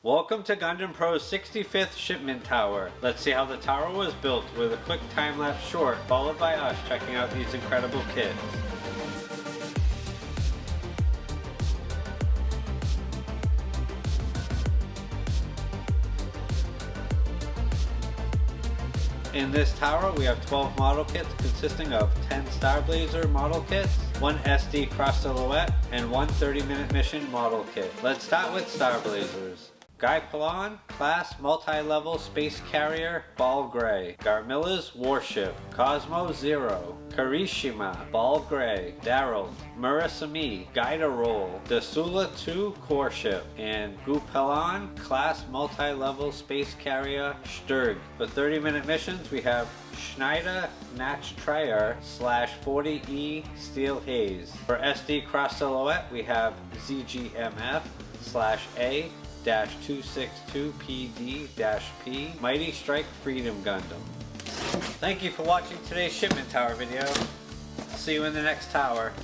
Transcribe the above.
Welcome to Gundam Pro's 65th Shipment Tower. Let's see how the tower was built with a quick time-lapse short, followed by us checking out these incredible kits. In this tower, we have 12 model kits consisting of 10 Star Blazer model kits, 1 SD Cross Silhouette, and 1 30-minute mission model kit. Let's start with Star Blazers. Gunpla, Class Multi-Level Space Carrier, Ball Gray. Garmilla's Warship, Cosmo Zero. Kirishima, Ball Gray. Daryl, Murasame, Gaida Roll. Dasula 2 Core Ship. And Gunpla, Class Multi-Level Space Carrier, Sturg. For 30-minute missions, we have Schneider Natch Trayer / 40E Steel Haze. For SD Cross Silhouette, we have ZGMF / A 262PD-P Mighty Strike Freedom Gundam. Thank you for watching today's Shipment Tower video. See you in the next tower.